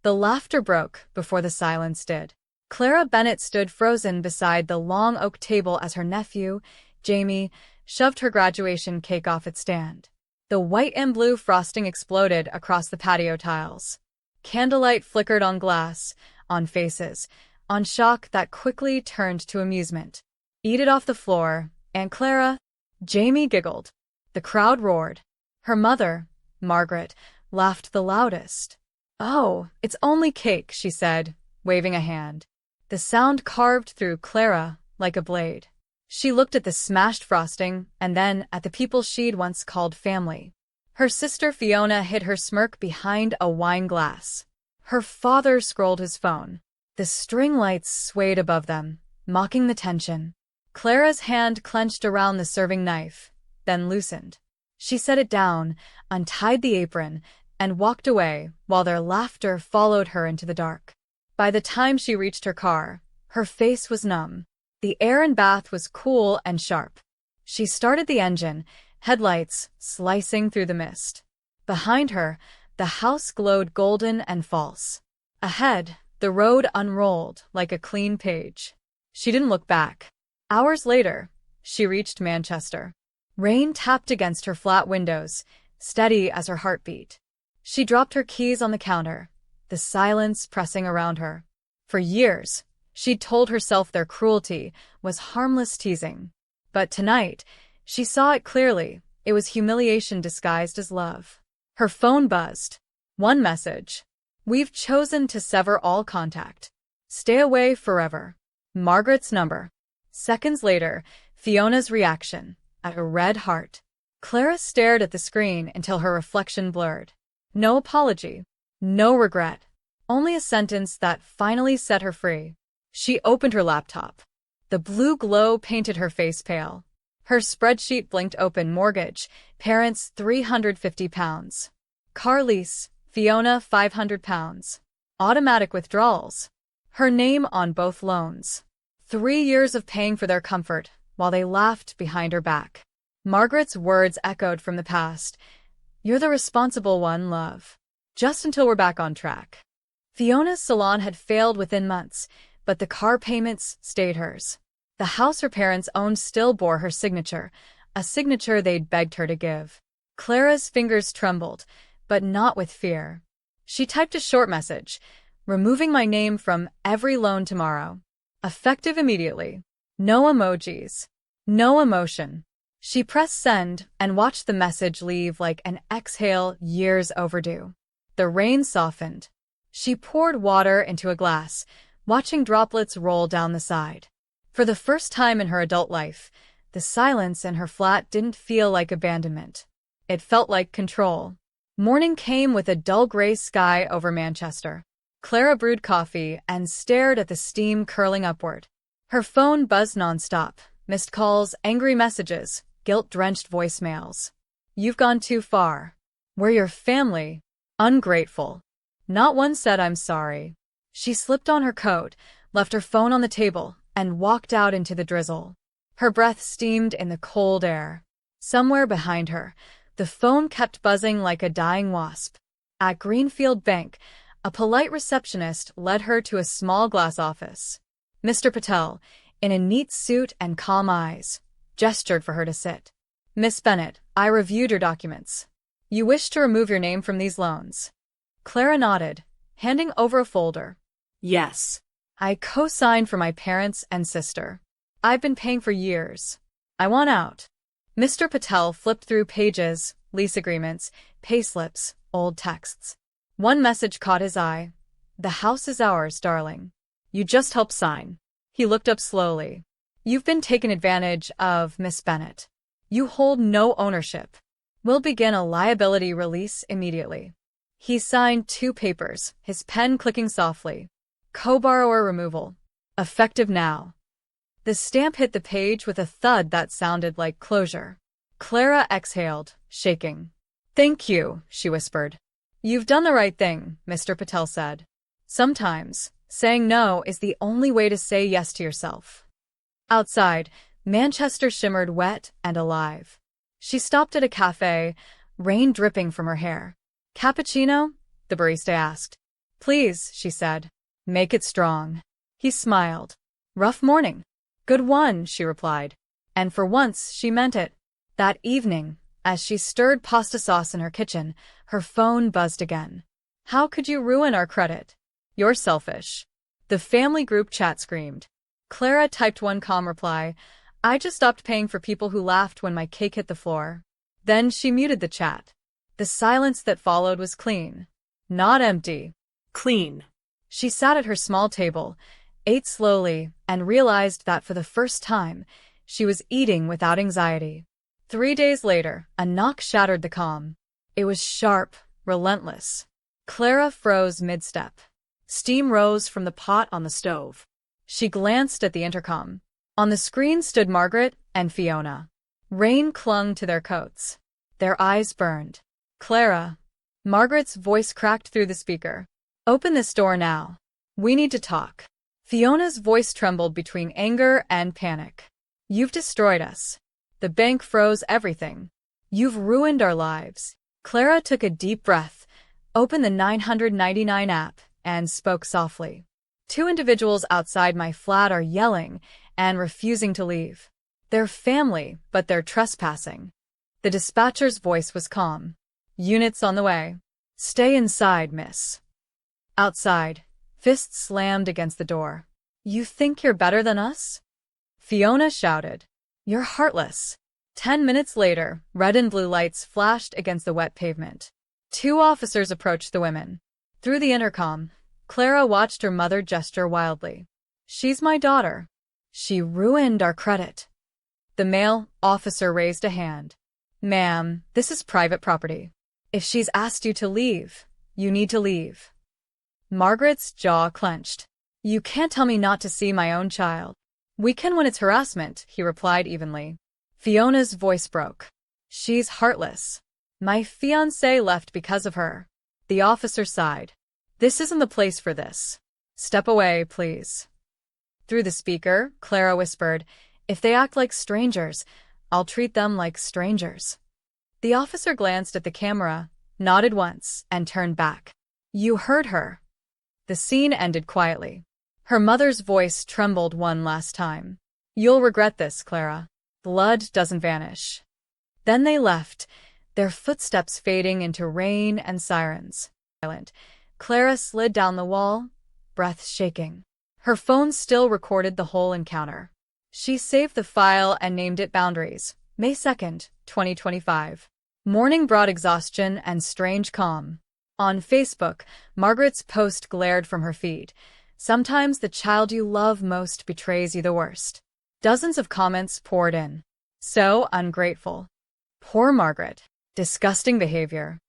The laughter broke before the silence did. Clara Bennett stood frozen beside the long oak table as her nephew, Jamie, shoved her graduation cake off its stand. The white and blue frosting exploded across the patio tiles. Candlelight flickered on glass, on faces, on shock that quickly turned to amusement. "Eat it off the floor, Aunt Clara." Jamie giggled. The crowd roared. Her mother, Margaret, laughed the loudest. "Oh, it's only cake," she said, waving a hand. The sound carved through Clara like a blade. She looked at the smashed frosting and then at the people she'd once called family. Her sister Fiona hid her smirk behind a wine glass. Her father scrolled his phone. The string lights swayed above them, mocking the tension. Clara's hand clenched around the serving knife, then loosened. She set it down, untied the apron, and walked away while their laughter followed her into the dark. By the time she reached her car, her face was numb. The air in Bath was cool and sharp. She started the engine, headlights slicing through the mist. Behind her, the house glowed golden and false. Ahead, the road unrolled like a clean page. She didn't look back. Hours later, she reached Manchester. Rain tapped against her flat windows, steady as her heartbeat. She dropped her keys on the counter, the silence pressing around her. For years, she'd told herself their cruelty was harmless teasing. But tonight, she saw it clearly. It was humiliation disguised as love. Her phone buzzed. One message. "We've chosen to sever all contact. Stay away forever." Margaret's number. Seconds later, Fiona's reaction, at a red heart. Clara stared at the screen until her reflection blurred. No apology. No regret. Only a sentence that finally set her free. She opened her laptop. The blue glow painted her face pale. Her spreadsheet blinked open. Mortgage, parents £350. Car lease, Fiona £500. Automatic withdrawals. Her name on both loans. 3 years of paying for their comfort while they laughed behind her back. Margaret's words echoed from the past. "You're the responsible one, love." Just until we're back on track. Fiona's salon had failed within months, but the car payments stayed hers. The house her parents owned still bore her signature, a signature they'd begged her to give. Clara's fingers trembled, but not with fear. She typed a short message, "Removing my name from every loan tomorrow. Effective immediately." No emojis. No emotion. She pressed send and watched the message leave like an exhale years overdue. The rain softened. She poured water into a glass, watching droplets roll down the side. For the first time in her adult life, the silence in her flat didn't feel like abandonment. It felt like control. Morning came with a dull gray sky over Manchester. Clara brewed coffee and stared at the steam curling upward. Her phone buzzed nonstop. Missed calls, angry messages, guilt-drenched voicemails. "You've gone too far. We're your family." Ungrateful. Not one said "I'm sorry." She slipped on her coat, left her phone on the table, and walked out into the drizzle. Her breath steamed in the cold air. Somewhere behind her, the phone kept buzzing like a dying wasp. At Greenfield Bank, a polite receptionist led her to a small glass office. Mr. Patel, in a neat suit and calm eyes, gestured for her to sit. "Miss Bennett, I reviewed your documents. You wish to remove your name from these loans." Clara nodded, handing over a folder. "Yes. I co-signed for my parents and sister. I've been paying for years. I want out." Mr. Patel flipped through pages, lease agreements, payslips, old texts. One message caught his eye. "The house is ours, darling. You just help sign." He looked up slowly. "You've been taken advantage of, Miss Bennett. You hold no ownership. We'll begin a liability release immediately." He signed 2 papers, his pen clicking softly. Co-borrower removal. Effective now. The stamp hit the page with a thud that sounded like closure. Clara exhaled, shaking. "Thank you," she whispered. "You've done the right thing," Mr. Patel said. "Sometimes, saying no is the only way to say yes to yourself." Outside, Manchester shimmered wet and alive. She stopped at a cafe, rain dripping from her hair. "Cappuccino?" the barista asked. Please, she said. Make it strong. He smiled. Rough morning. Good one, she replied. And for once, she meant it. That evening, as she stirred pasta sauce in her kitchen, her phone buzzed again. How could you ruin our credit? You're selfish. The family group chat screamed. Clara typed one calm reply. I just stopped paying for people who laughed when my cake hit the floor. Then she muted the chat. The silence that followed was clean. Not empty. Clean. She sat at her small table, ate slowly, and realized that for the first time, she was eating without anxiety. 3 days later, a knock shattered the calm. It was sharp, relentless. Clara froze mid-step. Steam rose from the pot on the stove. She glanced at the intercom. On the screen stood Margaret and Fiona. Rain clung to their coats. Their eyes burned. Clara. Margaret's voice cracked through the speaker. Open this door now. We need to talk. Fiona's voice trembled between anger and panic. You've destroyed us. The bank froze everything. You've ruined our lives. Clara took a deep breath, opened the 999 app, and spoke softly. 2 individuals outside my flat are yelling and refusing to leave. They're family, but they're trespassing. The dispatcher's voice was calm. Units on the way. Stay inside, miss. Outside, fists slammed against the door. You think you're better than us? Fiona shouted. You're heartless. 10 minutes later, red and blue lights flashed against the wet pavement. 2 officers approached the women. Through the intercom, Clara watched her mother gesture wildly. She's my daughter. She ruined our credit. The male officer raised a hand. Ma'am, this is private property. If she's asked you to leave, you need to leave. Margaret's jaw clenched. You can't tell me not to see my own child. We can when it's harassment, he replied evenly. Fiona's voice broke. She's heartless. My fiancé left because of her. The officer sighed. This isn't the place for this. Step away, please. Through the speaker, Clara whispered, If they act like strangers, I'll treat them like strangers. The officer glanced at the camera, nodded once, and turned back. You heard her. The scene ended quietly. Her mother's voice trembled one last time. You'll regret this, Clara. Blood doesn't vanish. Then they left, their footsteps fading into rain and sirens. Silent, Clara slid down the wall, breath shaking. Her phone still recorded the whole encounter. She saved the file and named it Boundaries, May 2nd, 2025. Morning brought exhaustion and strange calm. On Facebook, Margaret's post glared from her feed. Sometimes the child you love most betrays you the worst. Dozens of comments poured in. So ungrateful. Poor Margaret. Disgusting behavior.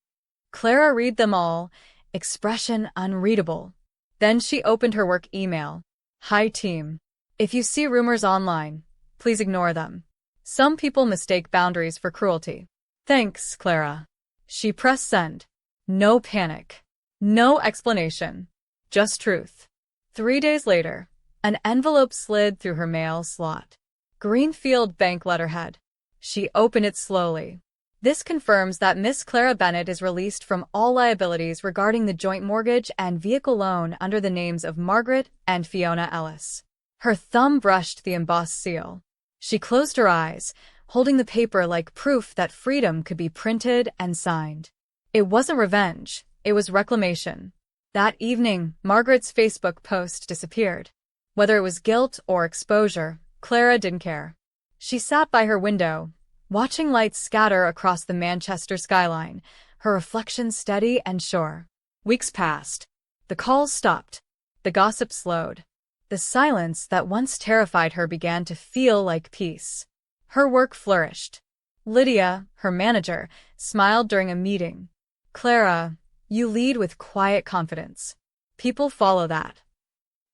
Clara read them all, expression unreadable. Then she opened her work email. Hi team. If you see rumors online, please ignore them. Some people mistake boundaries for cruelty. Thanks, Clara. She pressed send. No panic. No explanation. Just truth. 3 days later, an envelope slid through her mail slot. Greenfield Bank letterhead. She opened it slowly. This confirms that Miss Clara Bennett is released from all liabilities regarding the joint mortgage and vehicle loan under the names of Margaret and Fiona Ellis. Her thumb brushed the embossed seal. She closed her eyes, holding the paper like proof that freedom could be printed and signed. It wasn't revenge, it was reclamation. That evening, Margaret's Facebook post disappeared. Whether it was guilt or exposure, Clara didn't care. She sat by her window, watching lights scatter across the Manchester skyline, her reflection steady and sure. Weeks passed. The calls stopped. The gossip slowed. The silence that once terrified her began to feel like peace. Her work flourished. Lydia, her manager, smiled during a meeting. Clara, you lead with quiet confidence. People follow that.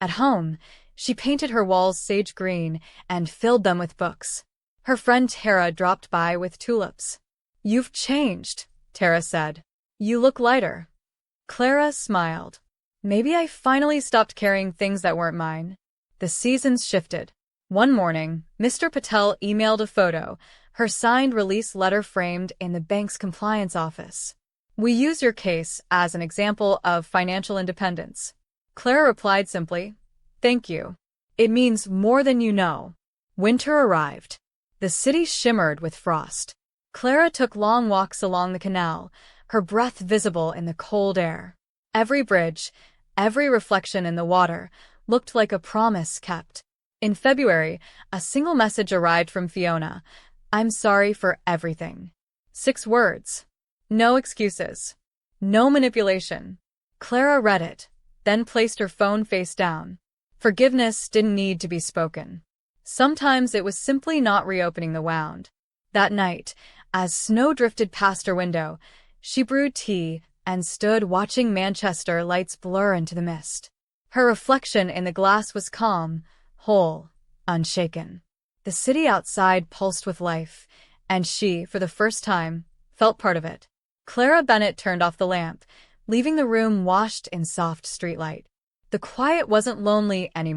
At home, she painted her walls sage green and filled them with books. Her friend Tara dropped by with tulips. You've changed, Tara said. You look lighter. Clara smiled. Maybe I finally stopped carrying things that weren't mine. The seasons shifted. One morning, Mr. Patel emailed a photo, her signed release letter framed in the bank's compliance office. We use your case as an example of financial independence. Clara replied simply, "Thank you. It means more than you know." Winter arrived. The city shimmered with frost. Clara took long walks along the canal, her breath visible in the cold air. Every bridge, every reflection in the water, looked like a promise kept. In February, a single message arrived from Fiona. "I'm sorry for everything." 6 words. No excuses. No manipulation. Clara read it, then placed her phone face down. Forgiveness didn't need to be spoken. Sometimes it was simply not reopening the wound. That night, as snow drifted past her window, she brewed tea and stood watching Manchester lights blur into the mist. Her reflection in the glass was calm, whole, unshaken. The city outside pulsed with life, and she, for the first time, felt part of it. Clara Bennett turned off the lamp, leaving the room washed in soft streetlight. The quiet wasn't lonely anymore.